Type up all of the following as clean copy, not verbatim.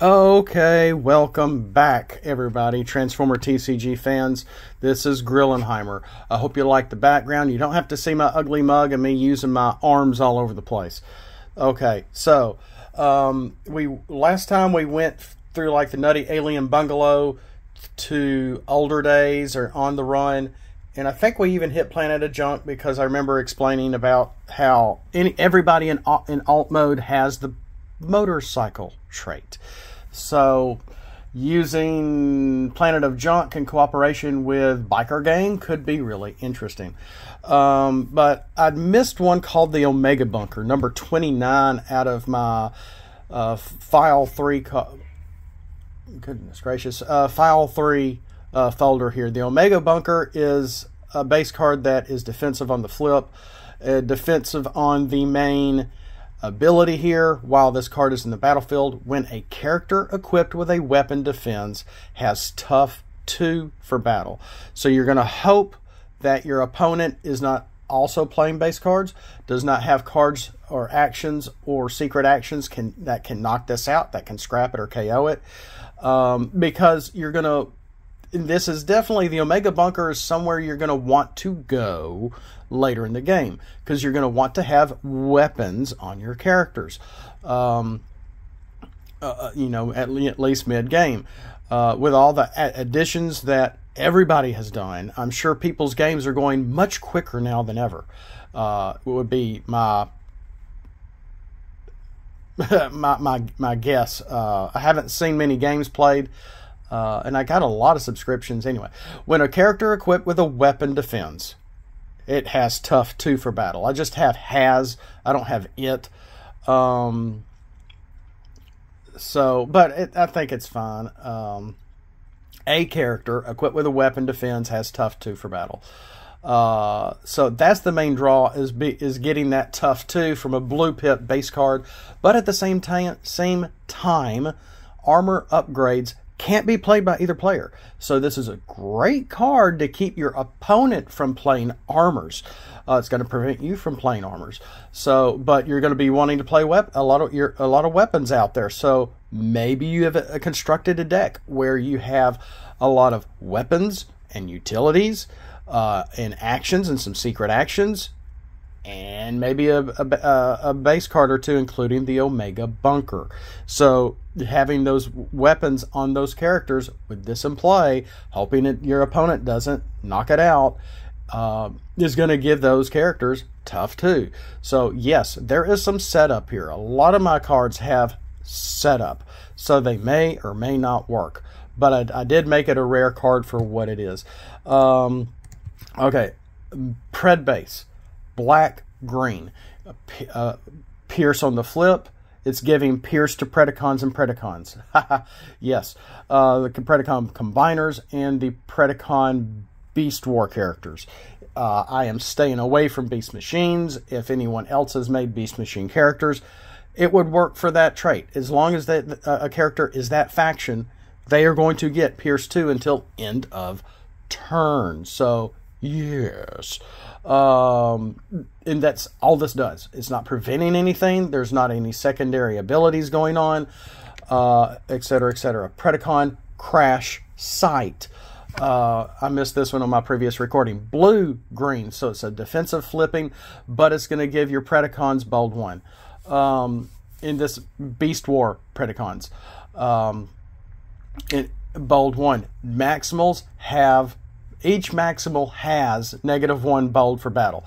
Okay, welcome back, everybody, Transformer TCG fans. This is Grillenheimer. I hope you like the background. You don't have to see my ugly mug and me using my arms all over the place. Okay, so last time we went through like the Nutty Alien Bungalow to Older Days or On the Run, and I think we even hit Planet of Junk because I remember explaining about how everybody in alt mode has the motorcycle trait. So using Planet of Junk in cooperation with Biker Gang could be really interesting. But I'd missed one called the Omega Bunker, number 29 out of my file 3 goodness gracious, file 3 folder here. The Omega Bunker is a base card that is defensive on the flip, defensive on the main ability here. While this card is in the battlefield, when a character equipped with a weapon defends, has tough 2 for battle. So you're going to hope that your opponent is not also playing base cards, does not have cards or actions or secret actions that can knock this out, that can scrap it or KO it, because you're going to, this is definitely, the Omega Bunker is somewhere you're going to want to go later in the game, because you're going to want to have weapons on your characters, you know, at least mid-game. With all the additions that everybody has done, I'm sure people's games are going much quicker now than ever. It would be my my guess. I haven't seen many games played, and I got a lot of subscriptions anyway. When a character equipped with a weapon defends, it has tough 2 for battle. I just have has. I don't have it. So, but I think it's fine. A character equipped with a weapon defends, has tough 2 for battle. So that's the main draw, is getting that tough 2 from a blue pip base card. But at the same time, armor upgrades can't be played by either player. So this is a great card to keep your opponent from playing armors. It's going to prevent you from playing armors. So, but you're going to be wanting to play a lot of weapons out there. So maybe you have constructed a deck where you have a lot of weapons and utilities, and actions and some secret actions, and maybe a base card or 2, including the Omega Bunker. So having those weapons on those characters with this in play, hoping that your opponent doesn't knock it out, is going to give those characters tough 2. So yes, there is some setup here. A lot of my cards have setup, so they may or may not work. But I did make it a rare card for what it is. Okay, Pred base, black, green, Pierce on the flip. It's giving Pierce to Predacons and Predacons. Yes, the Predacon Combiners and the Predacon Beast War characters. I am staying away from Beast Machines. If anyone else has made Beast Machine characters, it would work for that trait. As long as that a character is that faction, they are going to get Pierce 2 until end of turn. So yes, and that's all this does. It's not preventing anything. There's not any secondary abilities going on, etc., etc. Predacon Crash Sight. I missed this one on my previous recording. Blue, green, so it's a defensive flipping, but it's going to give your Predacons bold 1. In this Beast War Predacons, bold 1. Maximals have, each maximal has -1 bold for battle.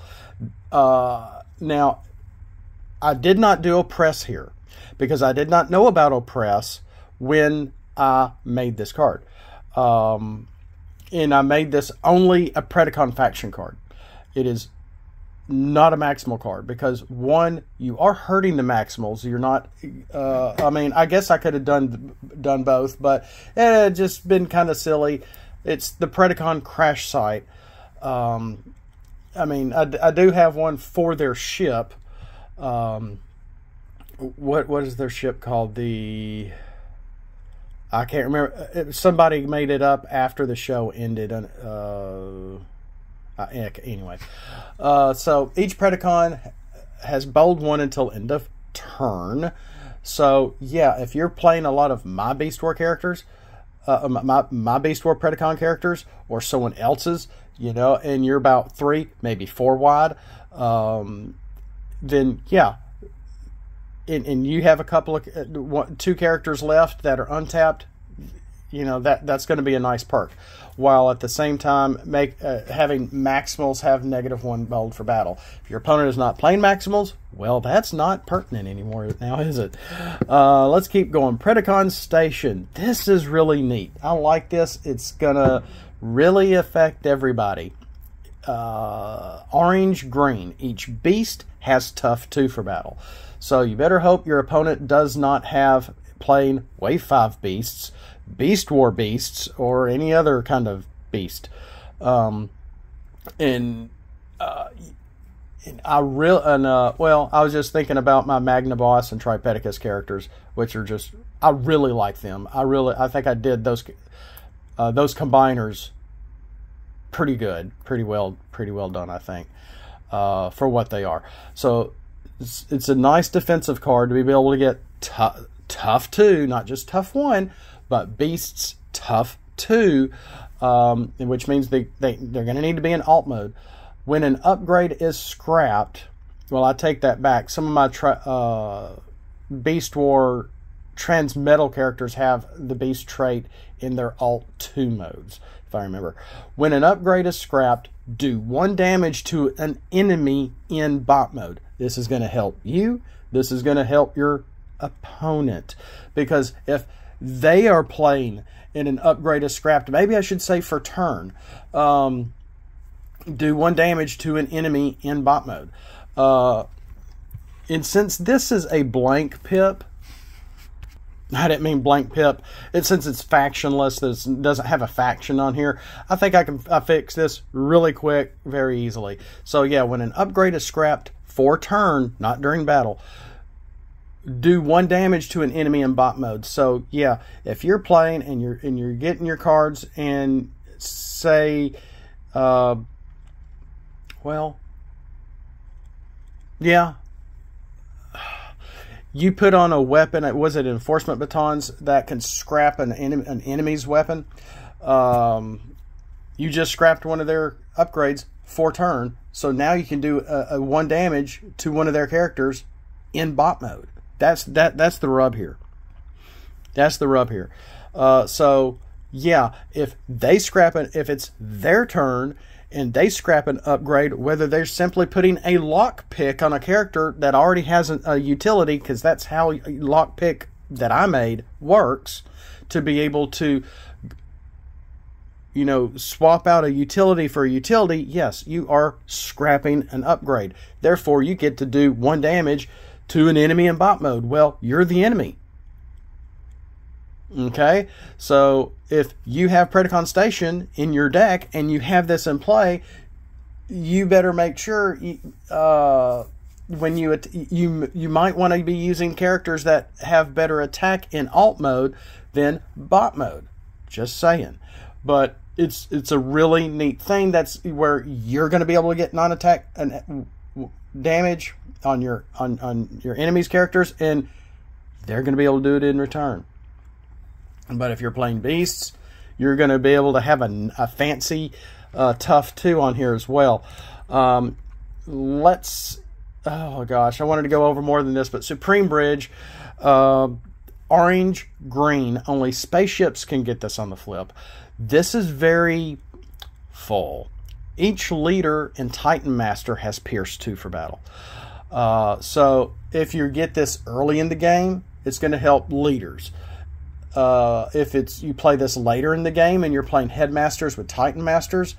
Now, I did not do Oppress here because I did not know about Oppress when I made this card. And I made this only a Predacon faction card. It is not a maximal card because, one, you are hurting the maximals. You're not, I mean, I guess I could have done both, but it just been kind of silly. It's the Predacon Crash Site. I mean, I do have one for their ship. What is their ship called? I can't remember. Somebody made it up after the show ended. Anyway, so each Predacon has bold 1 until end of turn. So yeah, if you're playing a lot of my Beast War characters, my Beast War Predacon characters, or someone else's, you know, and you're about 3, maybe 4 wide, then yeah, and you have a couple of 2 characters left that are untapped, you know, that's going to be a nice perk. While at the same time having Maximals have -1 bold for battle. If your opponent is not playing Maximals, well, that's not pertinent anymore now, is it? Let's keep going. Predacon Station. This is really neat. I like this. It's gonna really affect everybody. Orange, green. Each beast has tough 2 for battle. So you better hope your opponent does not have playing Wave 5 beasts, Beast War beasts, or any other kind of beast. Well, I was just thinking about my Magna Boss and Tripedicus characters, which are just, I really like them. I think I did those combiners pretty good, pretty well done, I think, for what they are. So it's a nice defensive card to be able to get tough 2, not just tough 1, but beasts tough 2, which means they're going to need to be in alt mode. When an upgrade is scrapped, well, I take that back. Some of my Beast War Transmetal characters have the beast trait in their alt 2 modes, if I remember. When an upgrade is scrapped, do 1 damage to an enemy in bot mode. This is going to help you. This is going to help your opponent, because if they are playing in an upgrade is scrapped, maybe I should say for turn, do 1 damage to an enemy in bot mode. And since this is a blank pip, I didn't mean blank pip, since it's factionless, this doesn't have a faction on here, I think I fix this really quick, very easily. So yeah, when an upgrade is scrapped for turn, not during battle, do 1 damage to an enemy in bot mode. So yeah, if you're playing and you're getting your cards and say, well, yeah, you put on a weapon. Was it enforcement batons that can scrap an enemy's weapon? You just scrapped one of their upgrades for turn, so now you can do a 1 damage to one of their characters in bot mode. That's the rub here. That's the rub here. So yeah, if they scrap it, if it's their turn and they scrap an upgrade, whether they're simply putting a lockpick on a character that already has a utility, because that's how lockpick that I made works, to be able to, you know, swap out a utility for a utility, yes, you are scrapping an upgrade. Therefore, you get to do 1 damage to an enemy in bot mode. Well, you're the enemy. Okay, so if you have Predacon Station in your deck and you have this in play, you better make sure when you might want to be using characters that have better attack in alt mode than bot mode. Just saying. But it's a really neat thing. That's where you're going to be able to get non-attack damage on your enemy's characters, and they're going to be able to do it in return. But if you're playing beasts, you're going to be able to have a fancy tough 2 on here as well. Oh gosh, I wanted to go over more than this, but Supreme Bridge, orange, green, only spaceships can get this on the flip. This is very full. Each leader in Titan Master has Pierce 2 for battle. So if you get this early in the game, it's going to help leaders. If you play this later in the game and you're playing Headmasters with Titan Masters,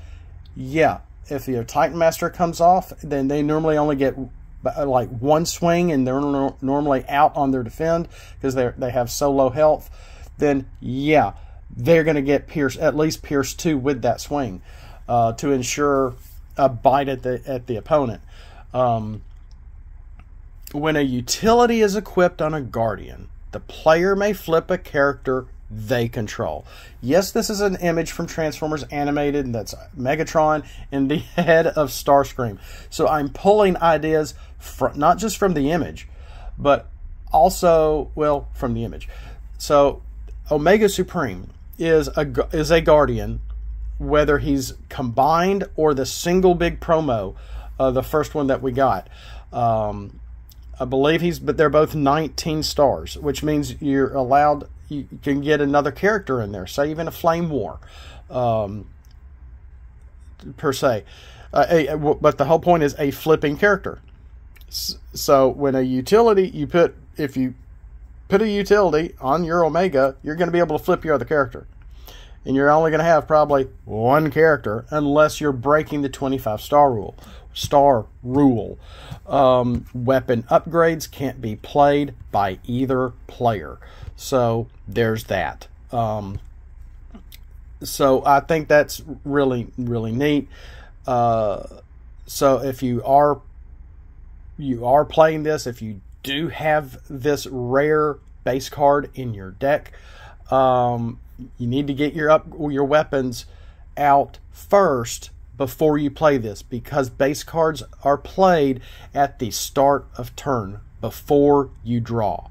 yeah, if your Titan Master comes off, then they normally only get like 1 swing, and they're normally out on their defend because they have so low health. Then yeah, they're going to get at least Pierce 2 with that swing to ensure a bite at the opponent. When a utility is equipped on a Guardian, the player may flip a character they control. Yes, this is an image from Transformers Animated, and that's Megatron in the head of Starscream. So I'm pulling ideas not just from the image, but Also, well, from the image. So Omega Supreme is a Guardian, whether he's combined or the single big promo, the first one that we got. I believe but they're both 19 stars, which means you're allowed, you can get another character in there, say even a Flame War, per se. But the whole point is a flipping character. So when a utility, if you put a utility on your Omega, you're going to be able to flip your other character. And you're only going to have probably one character unless you're breaking the 25-star rule. Weapon upgrades can't be played by either player. So there's that. So I think that's really, really neat. So if you are playing this, if you do have this rare base card in your deck, you need to get your weapons out first before you play this, because base cards are played at the start of turn before you draw.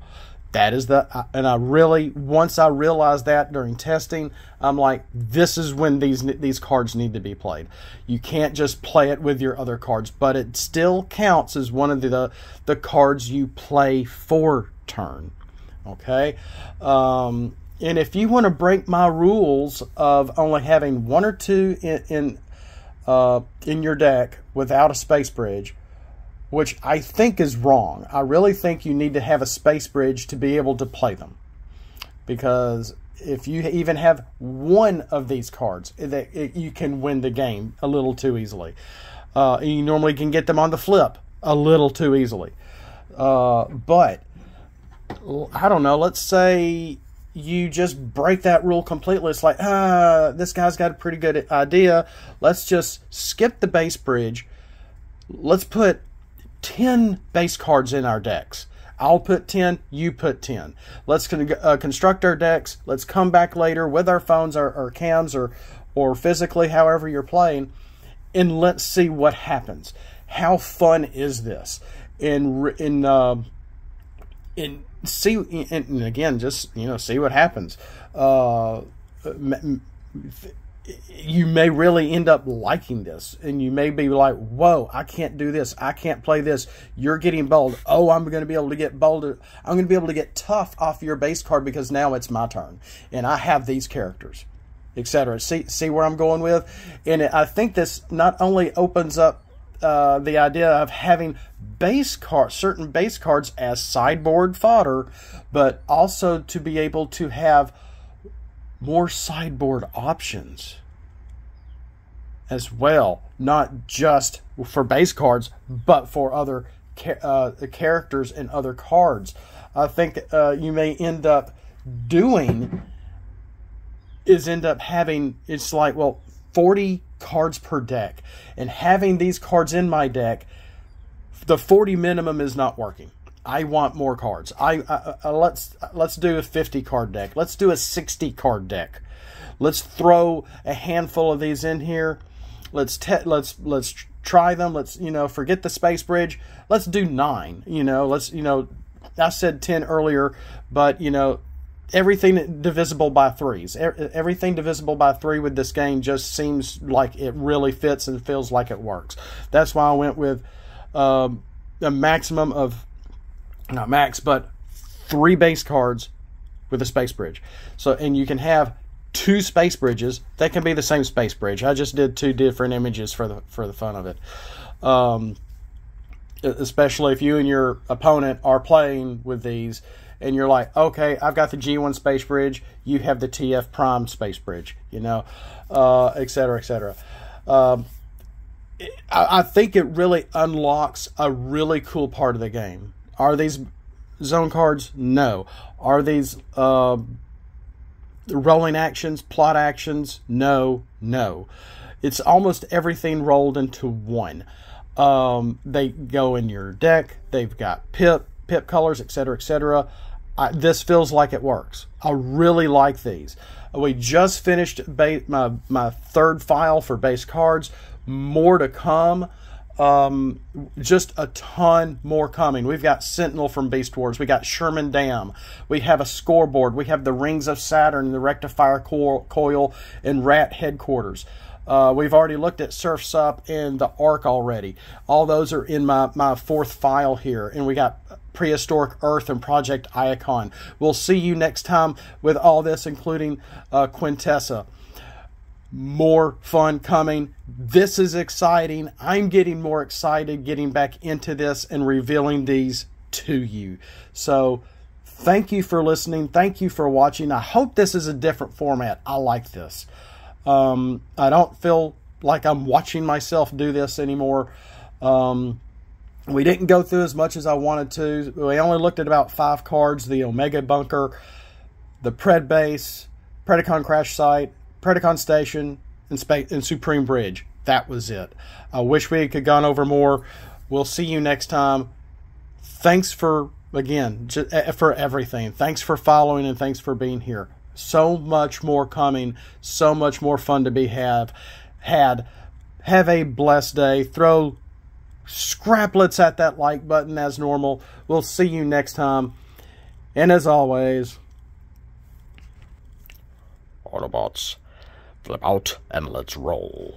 That is and I really, once I realized that during testing, I'm like, this is when these cards need to be played. You can't just play it with your other cards, but it still counts as one of the cards you play for turn. Okay? And if you want to break my rules of only having one or two in your deck without a space bridge, which I think is wrong. I really think you need to have a space bridge to be able to play them. Because if you even have one of these cards, you can win the game a little too easily. You normally can get them on the flip a little too easily. But, I don't know, let's say you just break that rule completely. It's like, this guy's got a pretty good idea. Let's just skip the base bridge. Let's put 10 base cards in our decks. I'll put 10, you put 10. Let's construct our decks. Let's come back later with our phones or cams or physically, however you're playing, and let's see what happens. How fun is this? And see, and again, just see what happens. You may really end up liking this, and you may be like, whoa, I can't do this, I can't play this, you're getting bold, oh, I'm going to be able to get bold, I'm going to be able to get tough off your base card because now it's my turn and I have these characters, etc. See where I'm going with? And I think this not only opens up the idea of having certain base cards as sideboard fodder, but also to be able to have more sideboard options as well, not just for base cards, but for other characters and other cards. I think you may end up having, it's like, well, 40 cards per deck, and having these cards in my deck, the 40 minimum is not working. I want more cards. Let's do a 50 card deck. Let's do a 60 card deck. Let's throw a handful of these in here. Let's try them. Let's forget the space bridge. Let's do 9. I said 10 earlier, but everything divisible by 3s. Everything divisible by 3 with this game just seems like it really fits and feels like it works. That's why I went with a maximum of, not max, but 3 base cards with a space bridge. So, and you can have 2 space bridges. They can be the same space bridge. I just did 2 different images for the fun of it. Especially if you and your opponent are playing with these, and you're like, okay, I've got the G1 space bridge, you have the TF Prime space bridge, etc., etc. I think it really unlocks a really cool part of the game. Are these zone cards? No. Are these rolling actions, plot actions? No. It's almost everything rolled into one. They go in your deck. They've got pip colors, etc., etc. This feels like it works. I really like these. We just finished my 3rd file for base cards. More to come. Just a ton more coming. We've got Sentinel from Beast Wars. We got Sherman Dam. We have a scoreboard. We have the Rings of Saturn, the Rectifier Coil, and Rat Headquarters. We've already looked at Surf's Up and the Ark already. All those are in my fourth file here. And we got Prehistoric Earth and Project Iacon. We'll see you next time with all this, including Quintessa. More fun coming. This is exciting. I'm getting more excited getting back into this and revealing these to you. So thank you for listening. Thank you for watching. I hope this is a different format. I like this. I don't feel like I'm watching myself do this anymore. We didn't go through as much as I wanted to. We only looked at about 5 cards: the Omega Bunker, the Pred Base, Predacon Crash Site, Predacon Station, and Supreme Bridge. That was it. I wish we could have gone over more. We'll see you next time. Thanks for, again, for everything. Thanks for following, and thanks for being here. So much more coming. So much more fun to be had. Have a blessed day. Throw scraplets at that like button as normal. We'll see you next time. And as always, Autobots, flip out and let's roll.